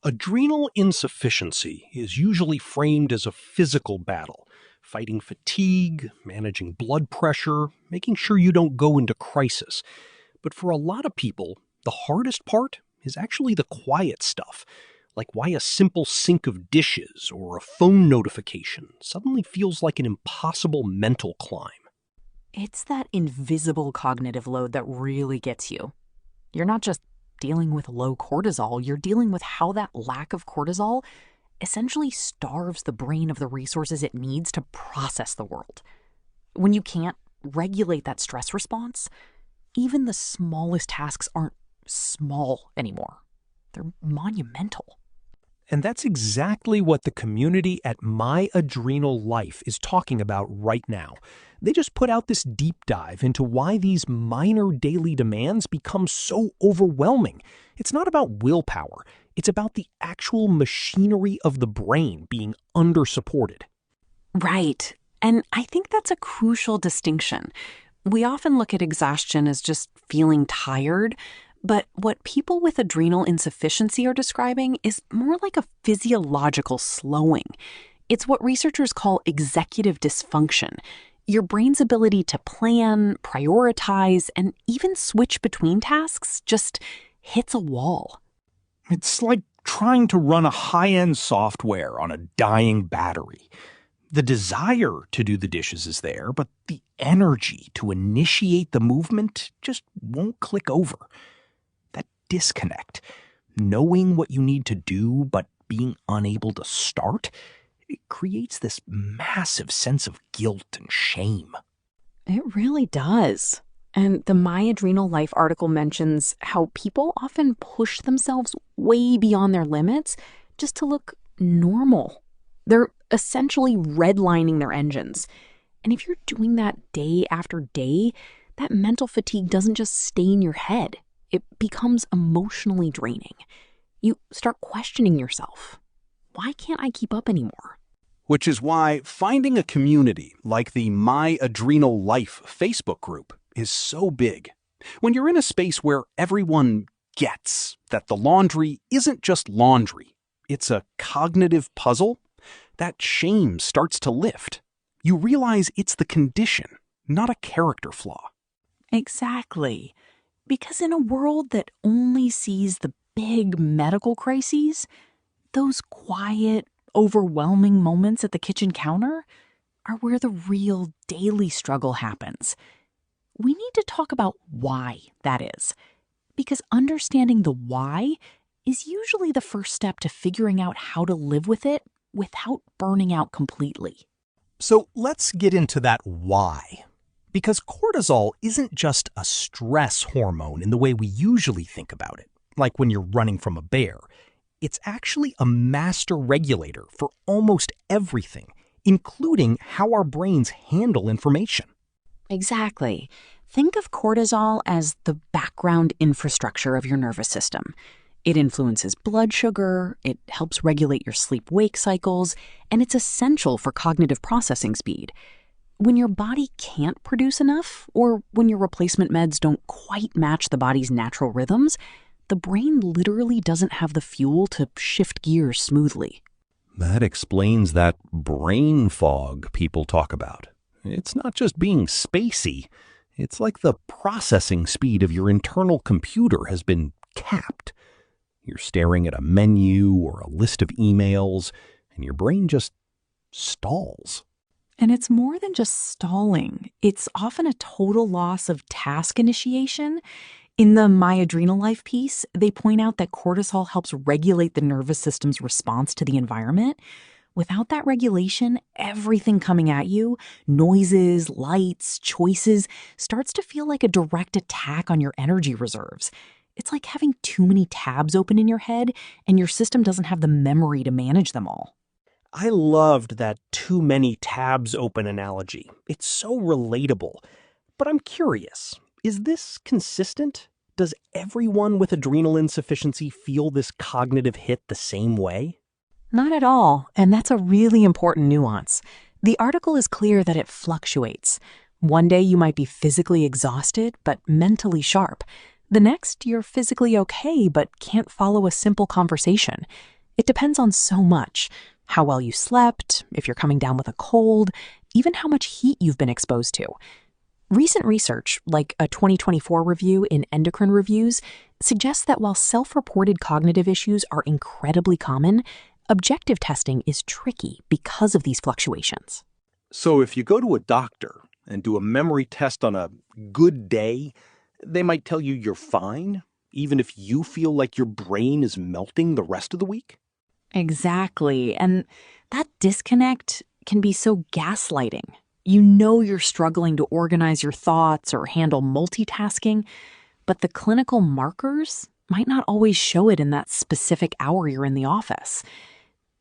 Adrenal insufficiency is usually framed as a physical battle, fighting fatigue, managing blood pressure, making sure you don't go into crisis. But for a lot of people, the hardest part is actually the quiet stuff, like why a simple sink of dishes or a phone notification suddenly feels like an impossible mental climb. It's that invisible cognitive load that really gets you. You're not just dealing with low cortisol, you're dealing with how that lack of cortisol essentially starves the brain of the resources it needs to process the world. When you can't regulate that stress response, even the smallest tasks aren't small anymore. They're monumental. And that's exactly what the community at My Adrenal Life is talking about right now. They just put out this deep dive into why these minor daily demands become so overwhelming. It's not about willpower. It's about the actual machinery of the brain being under-supported. Right. And I think that's a crucial distinction. We often look at exhaustion as just feeling tired, but what people with adrenal insufficiency are describing is more like a physiological slowing. It's what researchers call executive dysfunction. Your brain's ability to plan, prioritize, and even switch between tasks just hits a wall. It's like trying to run a high-end software on a dying battery. The desire to do the dishes is there, but the energy to initiate the movement just won't click over. That disconnect, knowing what you need to do but being unable to start, it creates this massive sense of guilt and shame. It really does. And the My Adrenal Life article mentions how people often push themselves way beyond their limits just to look normal. They're essentially redlining their engines. And if you're doing that day after day, that mental fatigue doesn't just stay in your head. It becomes emotionally draining. You start questioning yourself. Why can't I keep up anymore? Which is why finding a community like the My Adrenal Life Facebook group is so big. When you're in a space where everyone gets that the laundry isn't just laundry, it's a cognitive puzzle, that shame starts to lift. You realize it's the condition, not a character flaw. Exactly. Because in a world that only sees the big medical crises, those quiet, overwhelming moments at the kitchen counter are where the real daily struggle happens. We need to talk about why that is, because understanding the why is usually the first step to figuring out how to live with it without burning out completely. So let's get into that why. Because cortisol isn't just a stress hormone in the way we usually think about it, like when you're running from a bear. It's actually a master regulator for almost everything, including how our brains handle information. Exactly. Think of cortisol as the background infrastructure of your nervous system. It influences blood sugar, it helps regulate your sleep-wake cycles, and it's essential for cognitive processing speed. When your body can't produce enough, or when your replacement meds don't quite match the body's natural rhythms, the brain literally doesn't have the fuel to shift gears smoothly. That explains that brain fog people talk about. It's not just being spacey. It's like the processing speed of your internal computer has been capped. You're staring at a menu or a list of emails, and your brain just stalls. And it's more than just stalling. It's often a total loss of task initiation. In the My Adrenal Life piece, they point out that cortisol helps regulate the nervous system's response to the environment. Without that regulation, everything coming at you, noises, lights, choices, starts to feel like a direct attack on your energy reserves. It's like having too many tabs open in your head, and your system doesn't have the memory to manage them all. I loved that too many tabs open analogy. It's so relatable. But I'm curious, is this consistent? Does everyone with adrenal insufficiency feel this cognitive hit the same way? Not at all, and that's a really important nuance. The article is clear that it fluctuates. One day you might be physically exhausted, but mentally sharp. The next, you're physically okay, but can't follow a simple conversation. It depends on so much: how well you slept, if you're coming down with a cold, even how much heat you've been exposed to. Recent research, like a 2024 review in Endocrine Reviews, suggests that while self-reported cognitive issues are incredibly common, objective testing is tricky because of these fluctuations. So if you go to a doctor and do a memory test on a good day, they might tell you you're fine, even if you feel like your brain is melting the rest of the week? Exactly. And that disconnect can be so gaslighting. You know you're struggling to organize your thoughts or handle multitasking, but the clinical markers might not always show it in that specific hour you're in the office.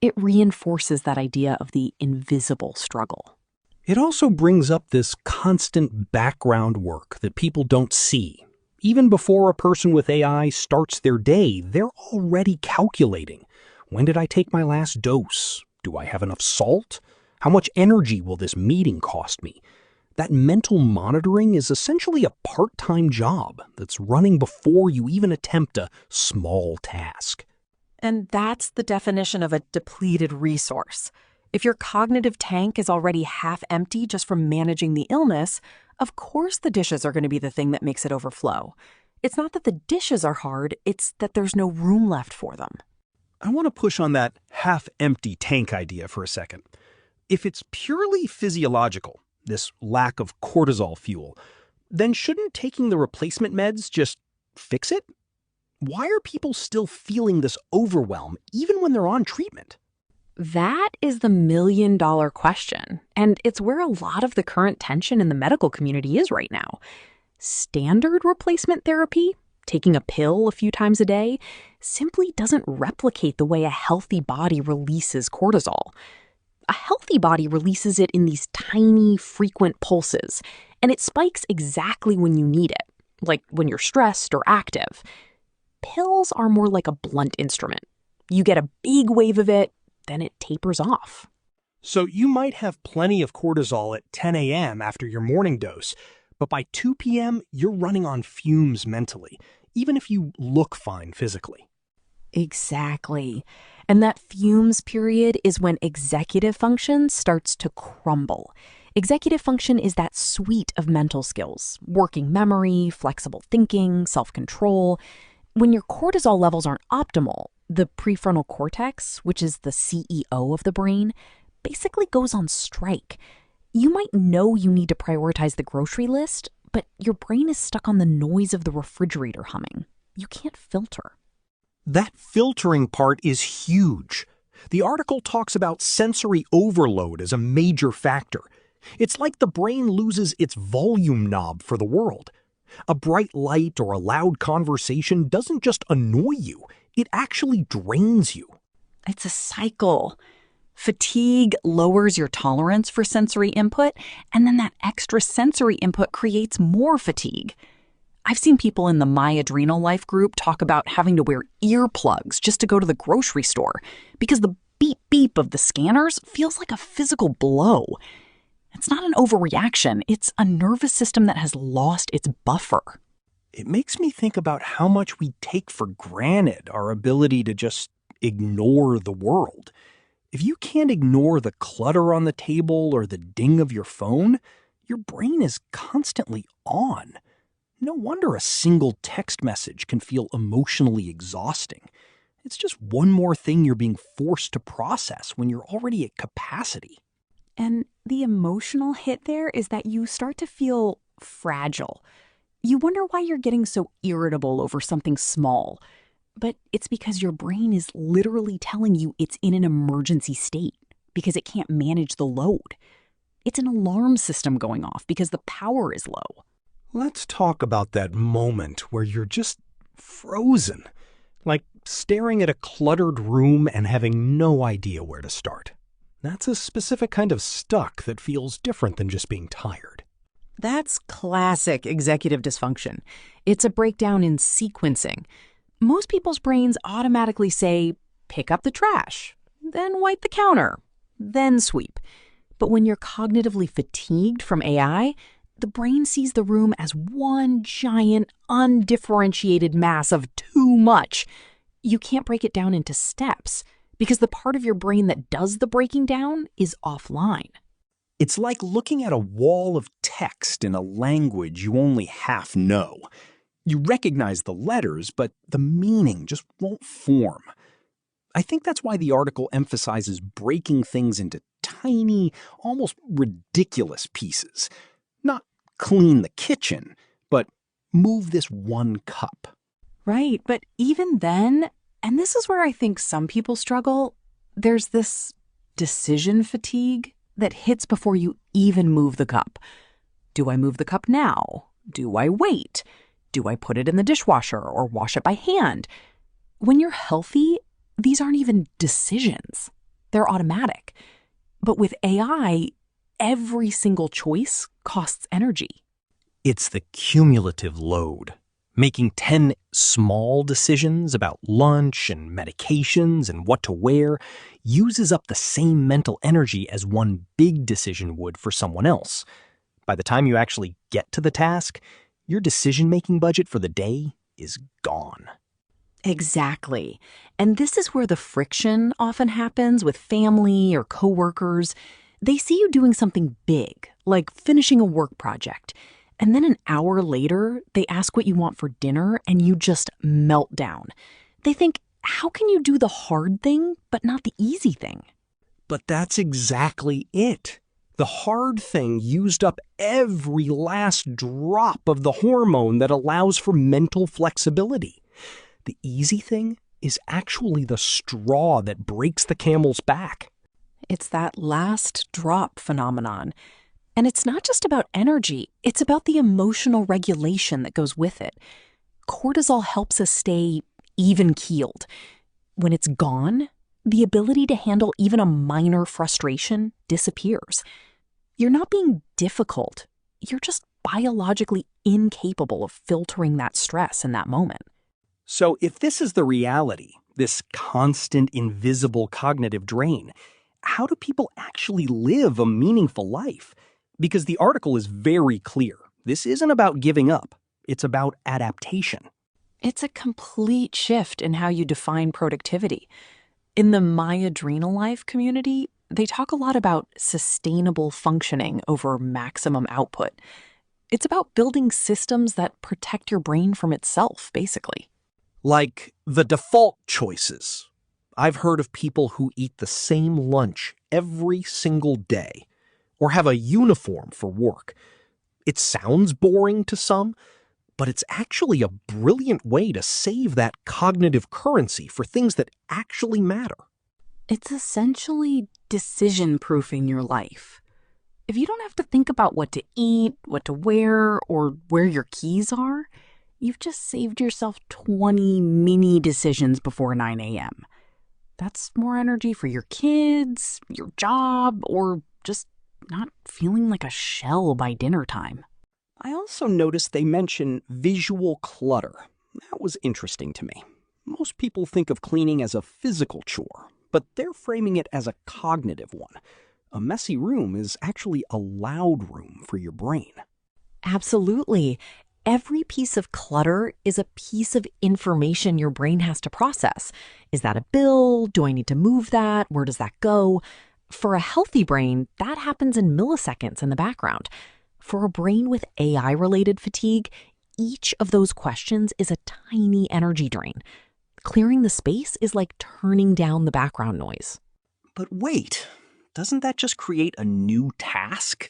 It reinforces that idea of the invisible struggle. It also brings up this constant background work that people don't see. Even before a person with AI starts their day, they're already calculating. When did I take my last dose? Do I have enough salt? How much energy will this meeting cost me? That mental monitoring is essentially a part-time job that's running before you even attempt a small task. And that's the definition of a depleted resource. If your cognitive tank is already half empty just from managing the illness, of course the dishes are going to be the thing that makes it overflow. It's not that the dishes are hard, it's that there's no room left for them. I want to push on that half-empty tank idea for a second. If it's purely physiological, this lack of cortisol fuel, then shouldn't taking the replacement meds just fix it? Why are people still feeling this overwhelm even when they're on treatment? That is the million-dollar question, and it's where a lot of the current tension in the medical community is right now. Standard replacement therapy, taking a pill a few times a day, simply doesn't replicate the way a healthy body releases cortisol. A healthy body releases it in these tiny, frequent pulses, and it spikes exactly when you need it, like when you're stressed or active. Pills are more like a blunt instrument. You get a big wave of it, then it tapers off. So you might have plenty of cortisol at 10 a.m. after your morning dose, but by 2 p.m., you're running on fumes mentally, even if you look fine physically. Exactly. And that fumes period is when executive function starts to crumble. Executive function is that suite of mental skills: working memory, flexible thinking, self-control. When your cortisol levels aren't optimal, the prefrontal cortex, which is the CEO of the brain, basically goes on strike. You might know you need to prioritize the grocery list, but your brain is stuck on the noise of the refrigerator humming. You can't filter. That filtering part is huge. The article talks about sensory overload as a major factor. It's like the brain loses its volume knob for the world. A bright light or a loud conversation doesn't just annoy you, it actually drains you. It's a cycle. Fatigue lowers your tolerance for sensory input, and then that extra sensory input creates more fatigue. I've seen people in the My Adrenal Life group talk about having to wear earplugs just to go to the grocery store because the beep beep of the scanners feels like a physical blow. It's not an overreaction, it's a nervous system that has lost its buffer. It makes me think about how much we take for granted our ability to just ignore the world. If you can't ignore the clutter on the table or the ding of your phone, your brain is constantly on. No wonder a single text message can feel emotionally exhausting. It's just one more thing you're being forced to process when you're already at capacity. And the emotional hit there is that you start to feel fragile. You wonder why you're getting so irritable over something small. But it's because your brain is literally telling you it's in an emergency state because it can't manage the load. It's an alarm system going off because the power is low. Let's talk about that moment where you're just frozen, like staring at a cluttered room and having no idea where to start. That's a specific kind of stuck that feels different than just being tired. That's classic executive dysfunction. It's a breakdown in sequencing. Most people's brains automatically say, pick up the trash, then wipe the counter, then sweep. But when you're cognitively fatigued from AI, the brain sees the room as one giant, undifferentiated mass of too much. You can't break it down into steps because the part of your brain that does the breaking down is offline. It's like looking at a wall of text in a language you only half know. You recognize the letters, but the meaning just won't form. I think that's why the article emphasizes breaking things into tiny, almost ridiculous pieces. Not clean the kitchen, but move this one cup. Right, but even then, and this is where I think some people struggle, there's this decision fatigue that hits before you even move the cup. Do I move the cup now? Do I wait? Do I put it in the dishwasher or wash it by hand? When you're healthy, these aren't even decisions. They're automatic. But with AI, every single choice costs energy. It's the cumulative load. Making 10 small decisions about lunch and medications and what to wear uses up the same mental energy as one big decision would for someone else. By the time you actually get to the task, your decision-making budget for the day is gone. Exactly. And this is where the friction often happens with family or coworkers. They see you doing something big, like finishing a work project. And then an hour later, they ask what you want for dinner and you just melt down. They think, how can you do the hard thing, but not the easy thing? But that's exactly it. The hard thing used up every last drop of the hormone that allows for mental flexibility. The easy thing is actually the straw that breaks the camel's back. It's that last drop phenomenon. And it's not just about energy, it's about the emotional regulation that goes with it. Cortisol helps us stay even-keeled. When it's gone, the ability to handle even a minor frustration disappears. You're not being difficult, you're just biologically incapable of filtering that stress in that moment. So if this is the reality, this constant invisible cognitive drain, how do people actually live a meaningful life? Because the article is very clear. This isn't about giving up. It's about adaptation. It's a complete shift in how you define productivity. In the My Adrenal Life community, they talk a lot about sustainable functioning over maximum output. It's about building systems that protect your brain from itself, basically. Like the default choices. I've heard of people who eat the same lunch every single day, or have a uniform for work. It sounds boring to some, but it's actually a brilliant way to save that cognitive currency for things that actually matter. It's essentially decision-proofing your life. If you don't have to think about what to eat, what to wear, or where your keys are, you've just saved yourself 20 mini decisions before 9 a.m. That's more energy for your kids, your job, or just not feeling like a shell by dinner time. I also noticed they mention visual clutter. That was interesting to me. Most people think of cleaning as a physical chore, but they're framing it as a cognitive one. A messy room is actually a loud room for your brain. Absolutely. Every piece of clutter is a piece of information your brain has to process. Is that a bill? Do I need to move that? Where does that go? For a healthy brain, that happens in milliseconds in the background. For a brain with AI-related fatigue, each of those questions is a tiny energy drain. Clearing the space is like turning down the background noise. But wait, doesn't that just create a new task?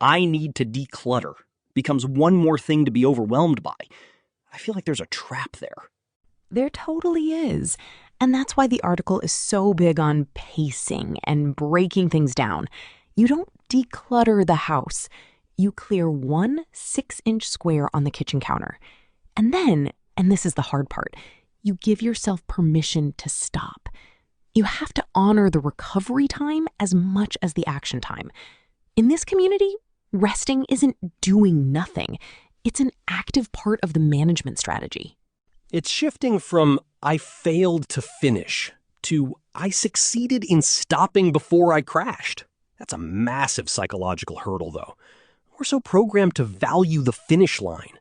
I need to declutter. Becomes one more thing to be overwhelmed by. I feel like there's a trap there. There totally is. And that's why the article is so big on pacing and breaking things down. You don't declutter the house. You clear one 6-inch square on the kitchen counter. And then, and this is the hard part, you give yourself permission to stop. You have to honor the recovery time as much as the action time. In this community, resting isn't doing nothing. It's an active part of the management strategy. It's shifting from I failed to finish to I succeeded in stopping before I crashed. That's a massive psychological hurdle, though. We're so programmed to value the finish line.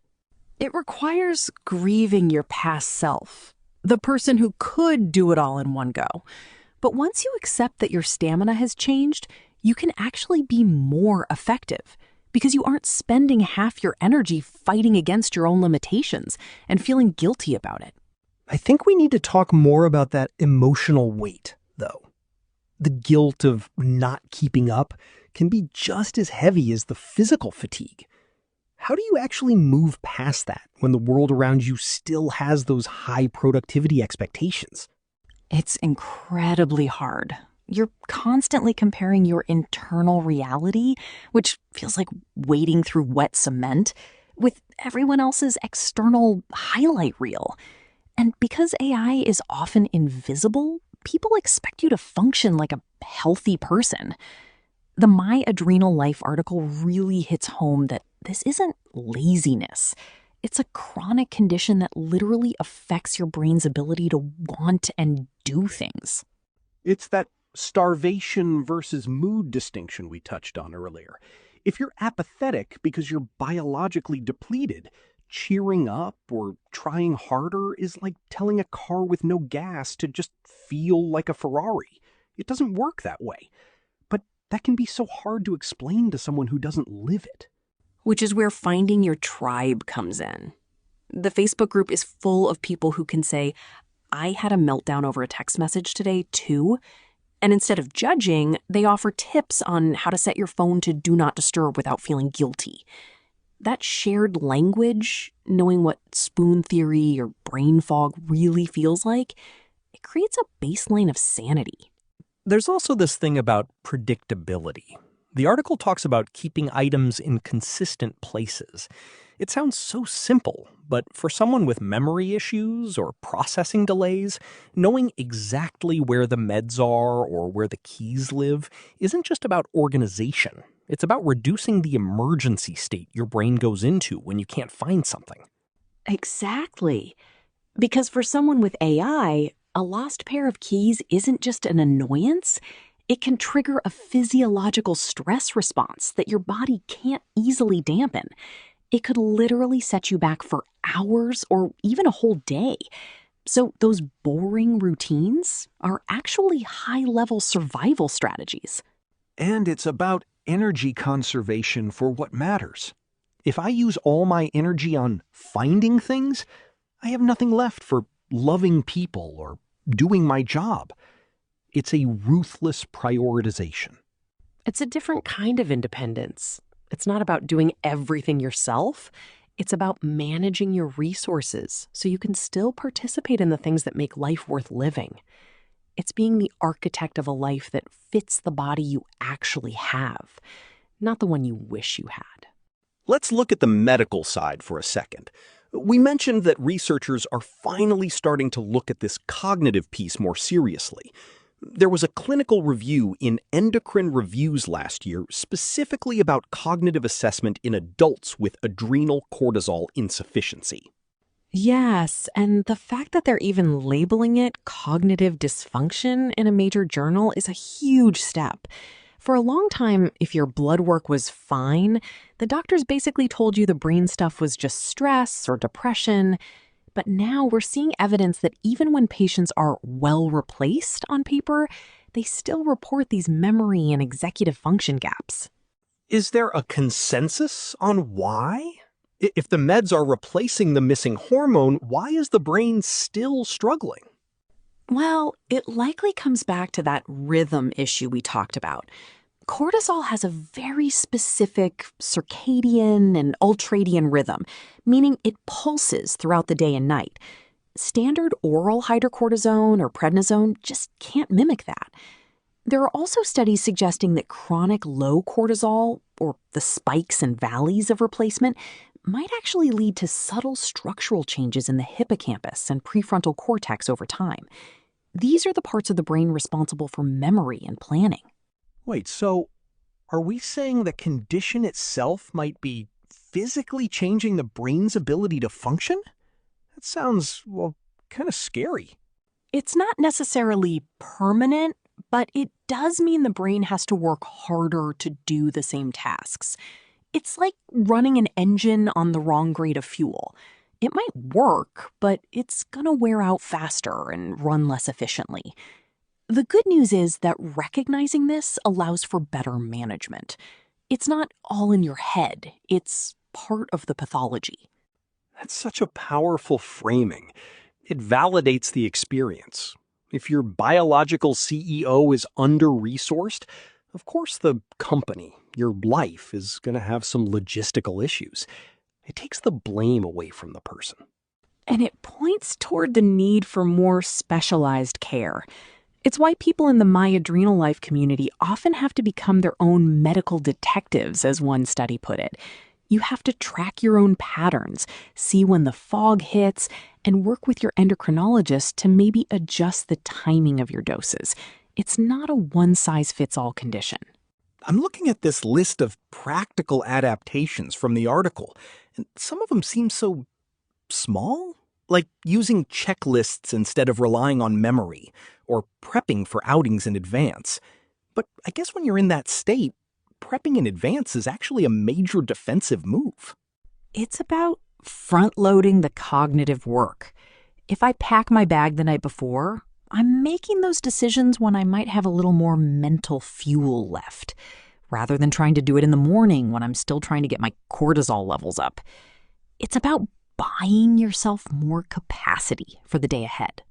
It requires grieving your past self, the person who could do it all in one go. But once you accept that your stamina has changed, you can actually be more effective because you aren't spending half your energy fighting against your own limitations and feeling guilty about it. I think we need to talk more about that emotional weight, though. The guilt of not keeping up can be just as heavy as the physical fatigue. How do you actually move past that when the world around you still has those high productivity expectations? It's incredibly hard. You're constantly comparing your internal reality, which feels like wading through wet cement, with everyone else's external highlight reel. And because AI is often invisible, people expect you to function like a healthy person. The My Adrenal Life article really hits home that this isn't laziness. It's a chronic condition that literally affects your brain's ability to want and do things. It's that starvation versus mood distinction we touched on earlier. If you're apathetic because you're biologically depleted, cheering up or trying harder is like telling a car with no gas to just feel like a Ferrari. It doesn't work that way. But that can be so hard to explain to someone who doesn't live it. Which is where finding your tribe comes in. The Facebook group is full of people who can say, I had a meltdown over a text message today too. And instead of judging, they offer tips on how to set your phone to do not disturb without feeling guilty. That shared language, knowing what spoon theory or brain fog really feels like, it creates a baseline of sanity. There's also this thing about predictability. The article talks about keeping items in consistent places. It sounds so simple, but for someone with memory issues or processing delays, knowing exactly where the meds are or where the keys live isn't just about organization. It's about reducing the emergency state your brain goes into when you can't find something. Exactly. Because for someone with AI, a lost pair of keys isn't just an annoyance. It can trigger a physiological stress response that your body can't easily dampen. It could literally set you back for hours or even a whole day. So those boring routines are actually high-level survival strategies. And it's about energy conservation for what matters. If I use all my energy on finding things, I have nothing left for loving people or doing my job. It's a ruthless prioritization. It's a different kind of independence. It's not about doing everything yourself. It's about managing your resources so you can still participate in the things that make life worth living. It's being the architect of a life that fits the body you actually have, not the one you wish you had. Let's look at the medical side for a second. We mentioned that researchers are finally starting to look at this cognitive piece more seriously. There was a clinical review in Endocrine Reviews last year specifically about cognitive assessment in adults with adrenal cortisol insufficiency. Yes, and the fact that they're even labeling it cognitive dysfunction in a major journal is a huge step. For a long time, if your blood work was fine, the doctors basically told you the brain stuff was just stress or depression. But now we're seeing evidence that even when patients are well replaced on paper, they still report these memory and executive function gaps. Is there a consensus on why? If the meds are replacing the missing hormone, why is the brain still struggling? Well, it likely comes back to that rhythm issue we talked about. Cortisol has a very specific circadian and ultradian rhythm, meaning it pulses throughout the day and night. Standard oral hydrocortisone or prednisone just can't mimic that. There are also studies suggesting that chronic low cortisol, or the spikes and valleys of replacement, might actually lead to subtle structural changes in the hippocampus and prefrontal cortex over time. These are the parts of the brain responsible for memory and planning. Wait, so are we saying the condition itself might be physically changing the brain's ability to function? That sounds, well, kind of scary. It's not necessarily permanent, but it does mean the brain has to work harder to do the same tasks. It's like running an engine on the wrong grade of fuel. It might work, but it's gonna wear out faster and run less efficiently. The good news is that recognizing this allows for better management. It's not all in your head, it's part of the pathology. That's such a powerful framing. It validates the experience. If your biological CEO is under-resourced, of course the company, your life, is going to have some logistical issues. It takes the blame away from the person. And it points toward the need for more specialized care. It's why people in the My Adrenal Life community often have to become their own medical detectives, as one study put it. You have to track your own patterns, see when the fog hits, and work with your endocrinologist to maybe adjust the timing of your doses. It's not a one-size-fits-all condition. I'm looking at this list of practical adaptations from the article, and some of them seem so small, like using checklists instead of relying on memory, or prepping for outings in advance. But I guess when you're in that state, prepping in advance is actually a major defensive move. It's about front-loading the cognitive work. If I pack my bag the night before, I'm making those decisions when I might have a little more mental fuel left, rather than trying to do it in the morning when I'm still trying to get my cortisol levels up. It's about buying yourself more capacity for the day ahead.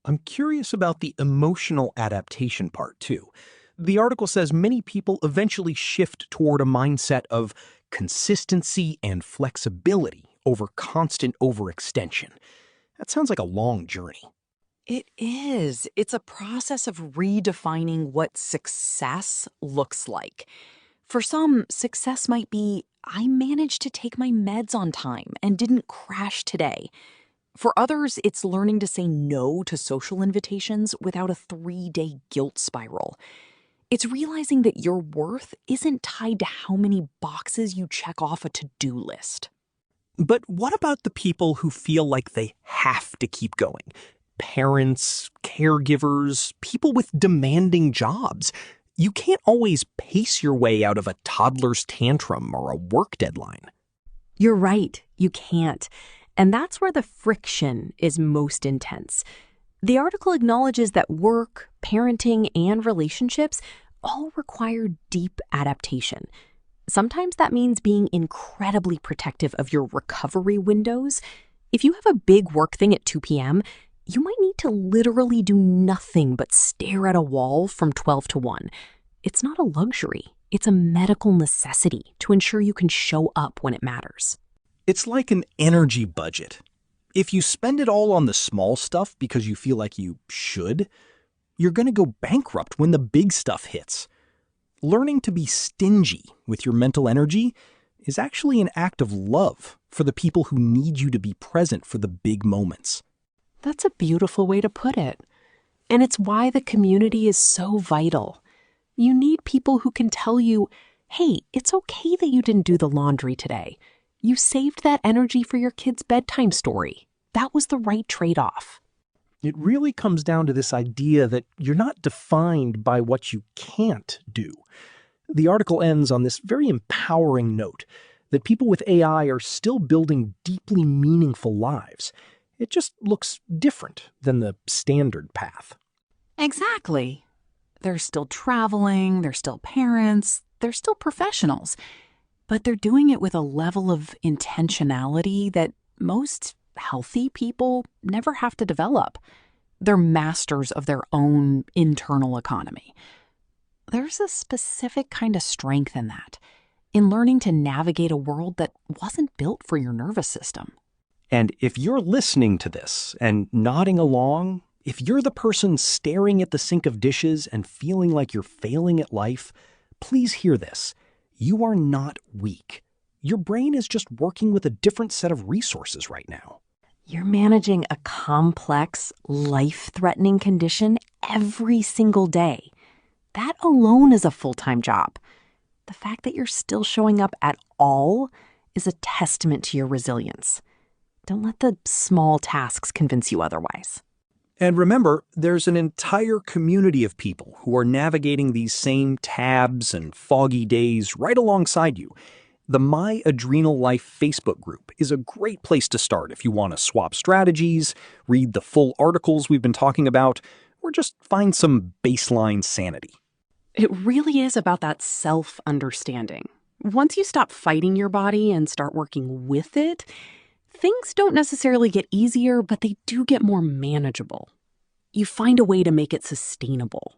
I'm curious about the emotional adaptation part, too. The article says many people eventually shift toward a mindset of consistency and flexibility over constant overextension. That sounds like a long journey. It is. It's a process of redefining what success looks like. For some, success might be, I managed to take my meds on time and didn't crash today. For others, it's learning to say no to social invitations without a 3-day guilt spiral. It's realizing that your worth isn't tied to how many boxes you check off a to-do list. But what about the people who feel like they have to keep going? Parents, caregivers, people with demanding jobs. You can't always pace your way out of a toddler's tantrum or a work deadline. You're right, you can't. And that's where the friction is most intense. The article acknowledges that work, parenting, and relationships all require deep adaptation. Sometimes that means being incredibly protective of your recovery windows. If you have a big work thing at 2 p.m., you might need to literally do nothing but stare at a wall from 12 to 1. It's not a luxury. It's a medical necessity to ensure you can show up when it matters. It's like an energy budget. If you spend it all on the small stuff because you feel like you should, you're going to go bankrupt when the big stuff hits. Learning to be stingy with your mental energy is actually an act of love for the people who need you to be present for the big moments. That's a beautiful way to put it. And it's why the community is so vital. You need people who can tell you, hey, it's okay that you didn't do the laundry today. You saved that energy for your kid's bedtime story. That was the right trade-off. It really comes down to this idea that you're not defined by what you can't do. The article ends on this very empowering note that people with AI are still building deeply meaningful lives. It just looks different than the standard path. Exactly. They're still traveling, they're still parents, they're still professionals. But they're doing it with a level of intentionality that most healthy people never have to develop. They're masters of their own internal economy. There's a specific kind of strength in that, in learning to navigate a world that wasn't built for your nervous system. And if you're listening to this and nodding along, if you're the person staring at the sink of dishes and feeling like you're failing at life, please hear this. You are not weak. Your brain is just working with a different set of resources right now. You're managing a complex, life-threatening condition every single day. That alone is a full-time job. The fact that you're still showing up at all is a testament to your resilience. Don't let the small tasks convince you otherwise. And remember, there's an entire community of people who are navigating these same tabs and foggy days right alongside you. The My Adrenal Life Facebook group is a great place to start if you want to swap strategies, read the full articles we've been talking about, or just find some baseline sanity? It really is about that self-understanding. Once you stop fighting your body and start working with it, things don't necessarily get easier, but they do get more manageable. You find a way to make it sustainable.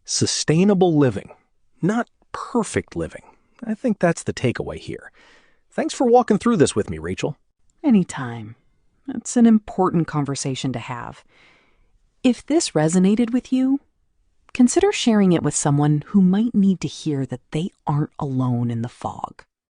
Sustainable living, not perfect living. I think that's the takeaway here. Thanks for walking through this with me, Rachel. Anytime. It's an important conversation to have. If this resonated with you, consider sharing it with someone who might need to hear that they aren't alone in the fog.